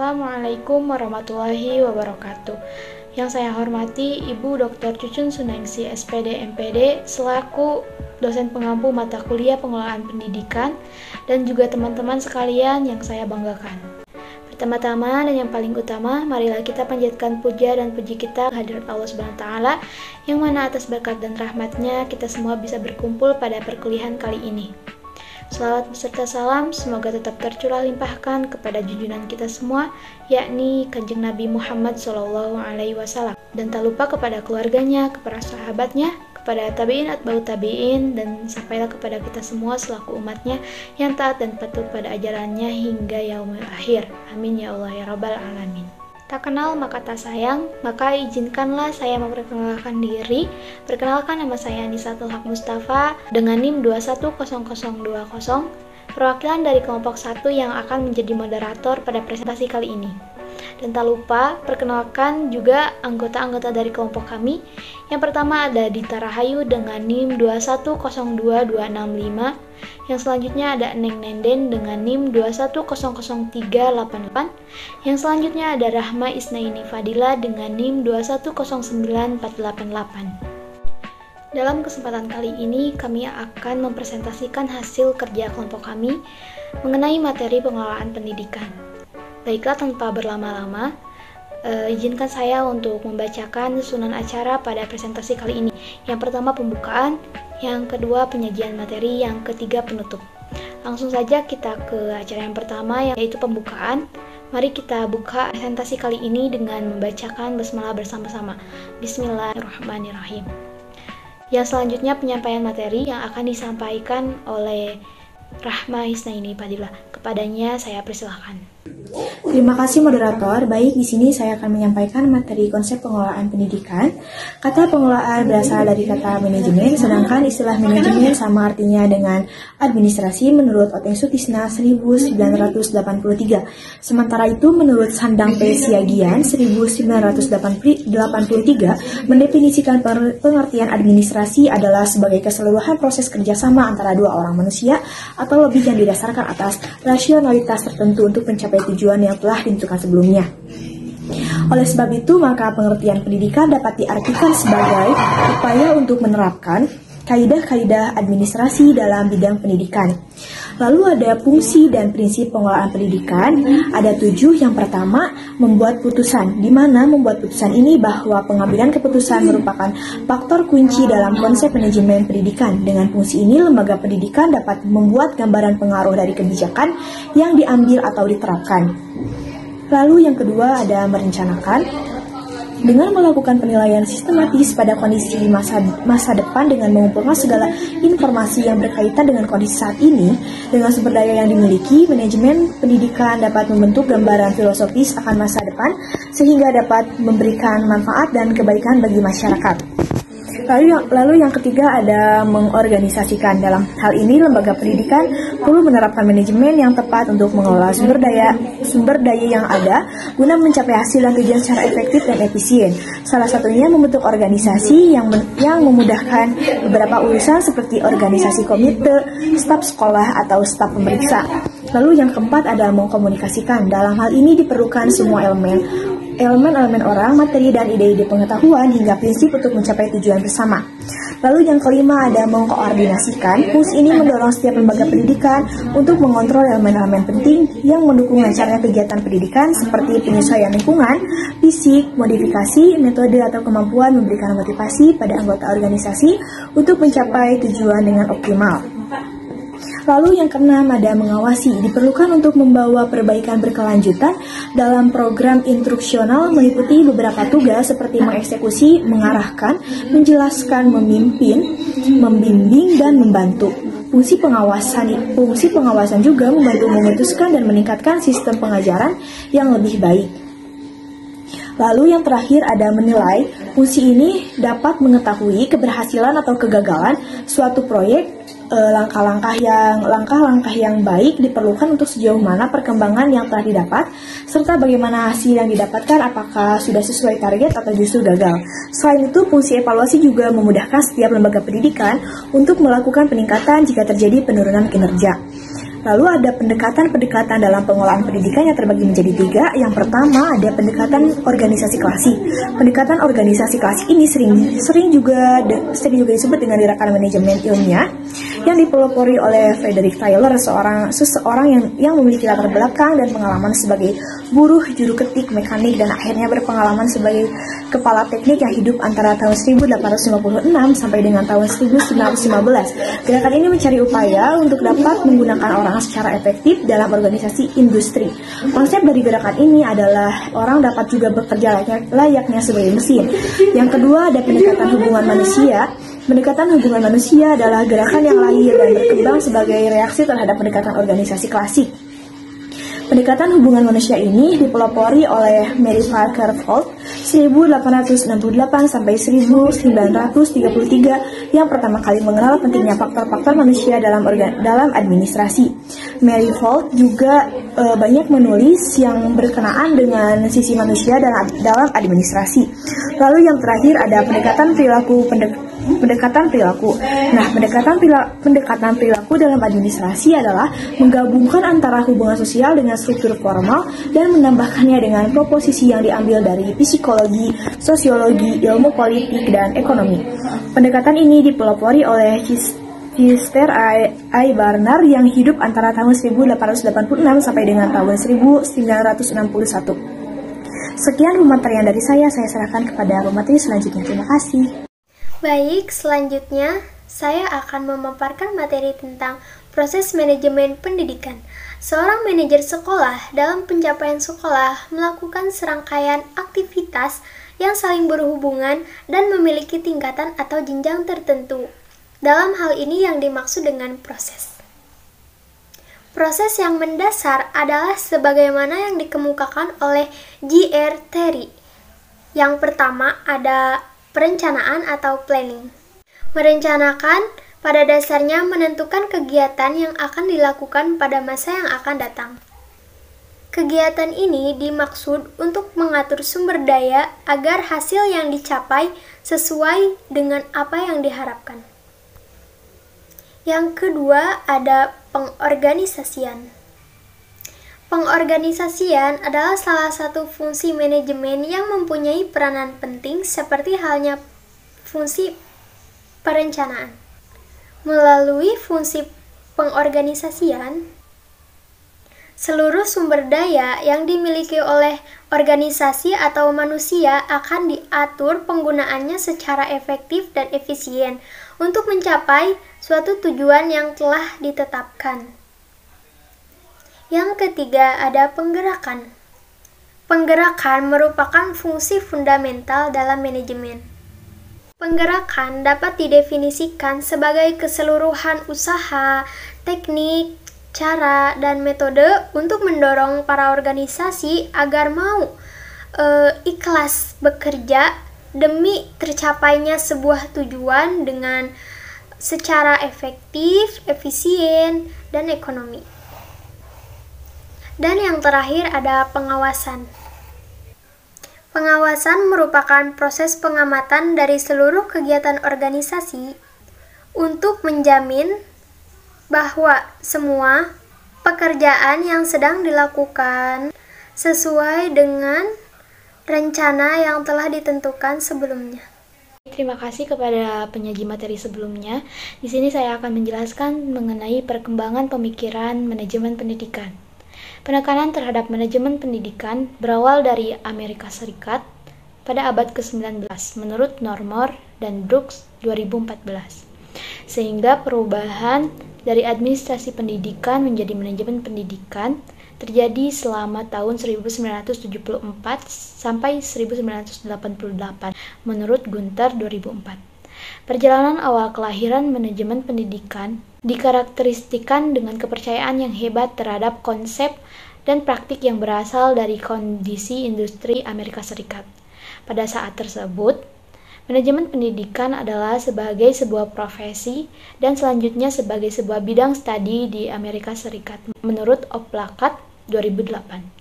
Assalamualaikum warahmatullahi wabarakatuh. Yang saya hormati Ibu Dr. Cucun Sunaingsi SPD MPD selaku dosen pengampu mata kuliah pengelolaan pendidikan dan juga teman-teman sekalian yang saya banggakan. Pertama-tama dan yang paling utama, marilah kita panjatkan puja dan puji kita kehadirat Allah Subhanahu wa taala yang mana atas berkat dan rahmatnya kita semua bisa berkumpul pada perkuliahan kali ini. Salawat beserta salam semoga tetap tercurah limpahkan kepada junjungan kita semua, yakni Kanjeng Nabi Muhammad SAW, dan tak lupa kepada keluarganya, kepada sahabatnya, kepada tabi'in atba'ut tabi'in, dan sampailah kepada kita semua selaku umatnya yang taat dan patuh pada ajarannya hingga yaumil akhir. Amin ya Allah ya Rabbal Alamin. Tak kenal maka tak sayang, maka izinkanlah saya memperkenalkan diri. Perkenalkan, nama saya Anisatul Haq Mustafa dengan NIM 210020, perwakilan dari kelompok 1 yang akan menjadi moderator pada presentasi kali ini. Dan tak lupa, perkenalkan juga anggota-anggota dari kelompok kami. Yang pertama ada Dita Rahayu dengan NIM 2102265. Yang selanjutnya ada Neng Nenden dengan NIM 2100388. Yang selanjutnya ada Rahma Isnaini Fadila dengan NIM 2109488. Dalam kesempatan kali ini, kami akan mempresentasikan hasil kerja kelompok kami mengenai materi pengelolaan pendidikan. Baiklah, tanpa berlama-lama, izinkan saya untuk membacakan susunan acara pada presentasi kali ini. Yang pertama pembukaan, yang kedua penyajian materi, yang ketiga penutup. Langsung saja kita ke acara yang pertama, yaitu pembukaan. Mari kita buka presentasi kali ini dengan membacakan basmalah bersama-sama. Bismillahirrahmanirrahim. Yang selanjutnya penyampaian materi yang akan disampaikan oleh Rahma Isnaini Fadila. Kepadanya saya persilahkan. Terima kasih moderator. Baik, di sini saya akan menyampaikan materi konsep pengelolaan pendidikan. Kata pengelolaan berasal dari kata manajemen, sedangkan istilah manajemen sama artinya dengan administrasi menurut Oteng Sutisna 1983. Sementara itu menurut Sandang P. Siagian 1983 mendefinisikan pengertian administrasi adalah sebagai keseluruhan proses kerjasama antara dua orang manusia atau lebih yang didasarkan atas rasionalitas tertentu untuk mencapai tujuan yang telah ditentukan sebelumnya. Oleh sebab itu, maka pengertian pendidikan dapat diartikan sebagai upaya untuk menerapkan kaidah-kaidah administrasi dalam bidang pendidikan. Lalu ada fungsi dan prinsip pengelolaan pendidikan. Ada 7. Yang pertama, membuat putusan, di mana membuat putusan ini bahwa pengambilan keputusan merupakan faktor kunci dalam konsep manajemen pendidikan. Dengan fungsi ini, lembaga pendidikan dapat membuat gambaran pengaruh dari kebijakan yang diambil atau diterapkan. Lalu yang kedua ada merencanakan. Dengan melakukan penilaian sistematis pada kondisi masa depan dengan mengumpulkan segala informasi yang berkaitan dengan kondisi saat ini, dengan sumber daya yang dimiliki, manajemen pendidikan dapat membentuk gambaran filosofis akan masa depan sehingga dapat memberikan manfaat dan kebaikan bagi masyarakat. Lalu yang ketiga ada mengorganisasikan. Dalam hal ini lembaga pendidikan perlu menerapkan manajemen yang tepat untuk mengelola sumber daya yang ada guna mencapai hasil dan tujuan secara efektif dan efisien. Salah satunya membentuk organisasi yang memudahkan beberapa urusan seperti organisasi komite, staf sekolah atau staf pemeriksa. Lalu yang keempat ada mengkomunikasikan. Dalam hal ini diperlukan semua elemen orang, materi, dan ide-ide pengetahuan hingga prinsip untuk mencapai tujuan bersama. Lalu yang kelima ada mengkoordinasikan. Fungsi ini mendorong setiap lembaga pendidikan untuk mengontrol elemen-elemen penting yang mendukung lancarnya kegiatan pendidikan seperti penyesuaian lingkungan, fisik, modifikasi, metode atau kemampuan memberikan motivasi pada anggota organisasi untuk mencapai tujuan dengan optimal. Lalu yang keenam ada mengawasi. Diperlukan untuk membawa perbaikan berkelanjutan dalam program instruksional meliputi beberapa tugas seperti mengeksekusi, mengarahkan, menjelaskan, memimpin, membimbing, dan membantu. Fungsi pengawasan juga membantu memutuskan dan meningkatkan sistem pengajaran yang lebih baik. Lalu yang terakhir ada menilai. Fungsi ini dapat mengetahui keberhasilan atau kegagalan suatu proyek. Langkah-langkah yang baik diperlukan untuk sejauh mana perkembangan yang telah didapat, serta bagaimana hasil yang didapatkan, apakah sudah sesuai target atau justru gagal. Selain itu, fungsi evaluasi juga memudahkan setiap lembaga pendidikan untuk melakukan peningkatan jika terjadi penurunan kinerja. Lalu ada pendekatan-pendekatan dalam pengelolaan pendidikan yang terbagi menjadi 3. Yang pertama ada pendekatan organisasi klasik. Pendekatan organisasi klasik ini sering juga disebut dengan gerakan manajemen ilmiah yang dipelopori oleh Frederick Taylor, seseorang yang memiliki latar belakang dan pengalaman sebagai buruh juru ketik mekanik dan akhirnya berpengalaman sebagai kepala teknik yang hidup antara tahun 1856 sampai dengan tahun 1915. Gerakan ini mencari upaya untuk dapat menggunakan orang secara efektif dalam organisasi industri. Konsep dari gerakan ini adalah orang dapat juga bekerja layaknya sebagai mesin. Yang kedua ada pendekatan hubungan manusia. Pendekatan hubungan manusia adalah gerakan yang lahir dan berkembang sebagai reaksi terhadap pendekatan organisasi klasik. Pendekatan hubungan manusia ini dipelopori oleh Mary Parker Folt 1868 sampai 1933 yang pertama kali mengenal pentingnya faktor-faktor manusia dalam administrasi. Mary Folt juga banyak menulis yang berkenaan dengan sisi manusia dalam administrasi. Lalu yang terakhir ada pendekatan perilaku. Nah, pendekatan perilaku dalam administrasi adalah menggabungkan antara hubungan sosial dengan struktur formal dan menambahkannya dengan proposisi yang diambil dari psikologi, sosiologi, ilmu politik, dan ekonomi. Pendekatan ini dipelopori oleh Chester I. Barnard yang hidup antara tahun 1886 sampai dengan tahun 1961. Sekian pematerian dari saya serahkan kepada pemateri selanjutnya. Terima kasih. Baik, selanjutnya saya akan memaparkan materi tentang proses manajemen pendidikan. Seorang manajer sekolah dalam pencapaian sekolah melakukan serangkaian aktivitas yang saling berhubungan dan memiliki tingkatan atau jenjang tertentu. Dalam hal ini yang dimaksud dengan proses. Proses yang mendasar adalah sebagaimana yang dikemukakan oleh J.R. Terry. Yang pertama ada perencanaan atau planning. Merencanakan pada dasarnya menentukan kegiatan yang akan dilakukan pada masa yang akan datang. Kegiatan ini dimaksud untuk mengatur sumber daya agar hasil yang dicapai sesuai dengan apa yang diharapkan. Yang kedua ada pengorganisasian. Pengorganisasian adalah salah satu fungsi manajemen yang mempunyai peranan penting seperti halnya fungsi perencanaan. Melalui fungsi pengorganisasian, seluruh sumber daya yang dimiliki oleh organisasi atau manusia akan diatur penggunaannya secara efektif dan efisien untuk mencapai suatu tujuan yang telah ditetapkan. Yang ketiga ada penggerakan. Penggerakan merupakan fungsi fundamental dalam manajemen. Penggerakan dapat didefinisikan sebagai keseluruhan usaha, teknik, cara, dan metode untuk mendorong para organisasi agar mau ikhlas bekerja demi tercapainya sebuah tujuan dengan secara efektif, efisien, dan ekonomi. Dan yang terakhir ada pengawasan. Pengawasan merupakan proses pengamatan dari seluruh kegiatan organisasi untuk menjamin bahwa semua pekerjaan yang sedang dilakukan sesuai dengan rencana yang telah ditentukan sebelumnya. Terima kasih kepada penyaji materi sebelumnya. Di sini saya akan menjelaskan mengenai perkembangan pemikiran manajemen pendidikan. Penekanan terhadap manajemen pendidikan berawal dari Amerika Serikat pada abad ke-19 menurut Normour dan Brooks 2014. Sehingga perubahan dari administrasi pendidikan menjadi manajemen pendidikan terjadi selama tahun 1974 sampai 1988 menurut Gunther 2004. Perjalanan awal kelahiran manajemen pendidikan dikarakteristikan dengan kepercayaan yang hebat terhadap konsep dan praktik yang berasal dari kondisi industri Amerika Serikat. Pada saat tersebut, manajemen pendidikan adalah sebagai sebuah profesi dan selanjutnya sebagai sebuah bidang studi di Amerika Serikat menurut Oplakat 2008.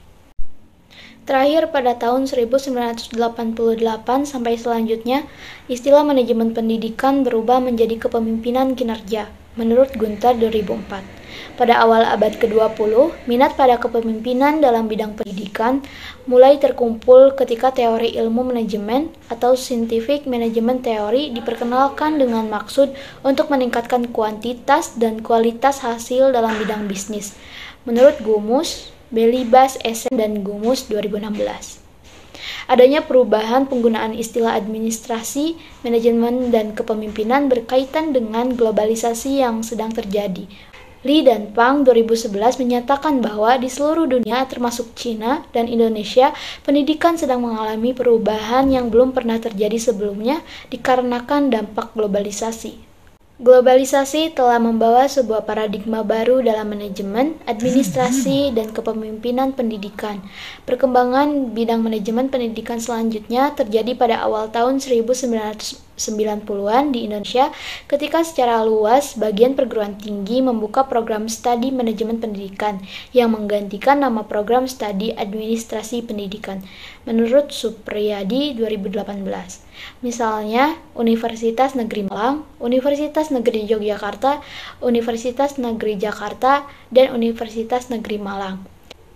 Terakhir pada tahun 1988 sampai selanjutnya, istilah manajemen pendidikan berubah menjadi kepemimpinan kinerja menurut Gunther 2004. Pada awal abad ke-20, minat pada kepemimpinan dalam bidang pendidikan mulai terkumpul ketika teori ilmu manajemen atau scientific management theory diperkenalkan dengan maksud untuk meningkatkan kuantitas dan kualitas hasil dalam bidang bisnis. Menurut Gumus, Belibas, Essen, dan Gumus 2016. Adanya perubahan penggunaan istilah administrasi, manajemen, dan kepemimpinan berkaitan dengan globalisasi yang sedang terjadi. Li dan Pang 2011 menyatakan bahwa di seluruh dunia termasuk China dan Indonesia, pendidikan sedang mengalami perubahan yang belum pernah terjadi sebelumnya dikarenakan dampak globalisasi. Globalisasi telah membawa sebuah paradigma baru dalam manajemen, administrasi, dan kepemimpinan pendidikan. Perkembangan bidang manajemen pendidikan selanjutnya terjadi pada awal tahun 1990-an di Indonesia ketika secara luas bagian perguruan tinggi membuka program studi manajemen pendidikan yang menggantikan nama program studi administrasi pendidikan. Menurut Supriyadi 2018. Misalnya, Universitas Negeri Malang, Universitas Negeri Yogyakarta, Universitas Negeri Jakarta, dan Universitas Negeri Malang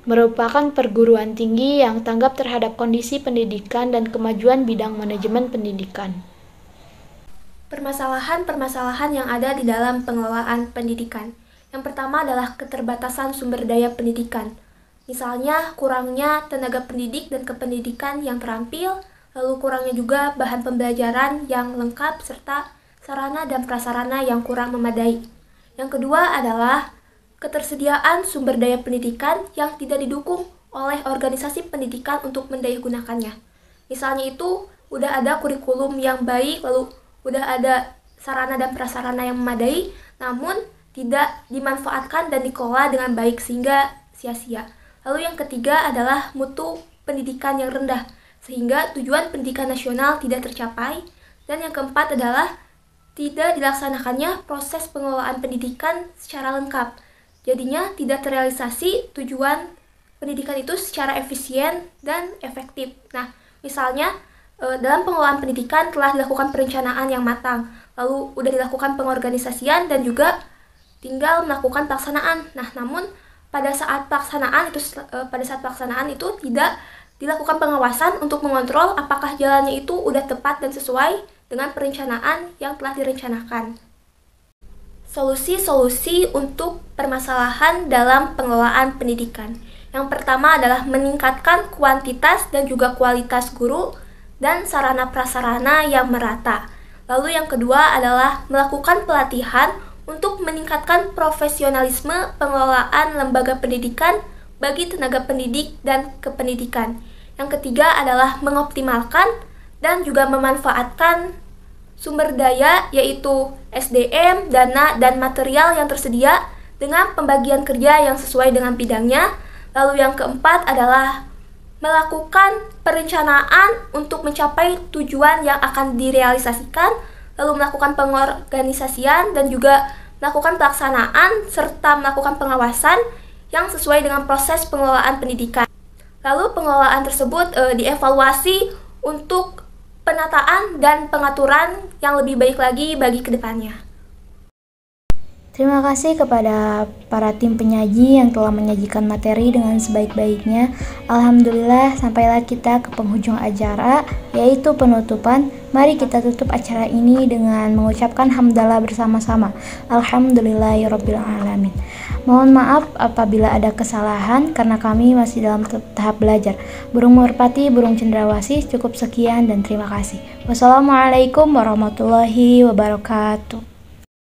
merupakan perguruan tinggi yang tanggap terhadap kondisi pendidikan dan kemajuan bidang manajemen pendidikan. Permasalahan-permasalahan yang ada di dalam pengelolaan pendidikan. Yang pertama adalah keterbatasan sumber daya pendidikan. Misalnya, kurangnya tenaga pendidik dan kependidikan yang terampil, lalu kurangnya juga bahan pembelajaran yang lengkap serta sarana dan prasarana yang kurang memadai. Yang kedua adalah ketersediaan sumber daya pendidikan yang tidak didukung oleh organisasi pendidikan untuk mendayagunakannya. Misalnya itu udah ada kurikulum yang baik, lalu udah ada sarana dan prasarana yang memadai, namun tidak dimanfaatkan dan dikelola dengan baik sehingga sia-sia. Lalu yang ketiga adalah mutu pendidikan yang rendah, sehingga tujuan pendidikan nasional tidak tercapai. Dan yang keempat adalah tidak dilaksanakannya proses pengelolaan pendidikan secara lengkap. Jadinya tidak terrealisasi tujuan pendidikan itu secara efisien dan efektif. Nah, misalnya dalam pengelolaan pendidikan telah dilakukan perencanaan yang matang, lalu udah dilakukan pengorganisasian dan juga tinggal melakukan pelaksanaan. Nah, namun pada saat pelaksanaan itu tidak dilakukan pengawasan untuk mengontrol apakah jalannya itu udah tepat dan sesuai dengan perencanaan yang telah direncanakan. Solusi-solusi untuk permasalahan dalam pengelolaan pendidikan. Yang pertama adalah meningkatkan kuantitas dan juga kualitas guru dan sarana prasarana yang merata. Lalu yang kedua adalah melakukan pelatihan untuk meningkatkan profesionalisme pengelolaan lembaga pendidikan bagi tenaga pendidik dan kependidikan. Yang ketiga adalah mengoptimalkan dan juga memanfaatkan sumber daya yaitu SDM, dana, dan material yang tersedia dengan pembagian kerja yang sesuai dengan bidangnya. Lalu yang keempat adalah melakukan perencanaan untuk mencapai tujuan yang akan direalisasikan, lalu melakukan pengorganisasian dan juga melakukan pelaksanaan serta melakukan pengawasan yang sesuai dengan proses pengelolaan pendidikan. Lalu pengelolaan tersebut dievaluasi untuk penataan dan pengaturan yang lebih baik lagi bagi kedepannya. Terima kasih kepada para tim penyaji yang telah menyajikan materi dengan sebaik-baiknya. Alhamdulillah, sampailah kita ke penghujung acara, yaitu penutupan. Mari kita tutup acara ini dengan mengucapkan hamdalah bersama-sama. Alhamdulillahirrabbilalamin. Mohon maaf apabila ada kesalahan karena kami masih dalam tahap belajar. Burung merpati, burung cendrawasih, cukup sekian dan terima kasih. Wassalamualaikum warahmatullahi wabarakatuh.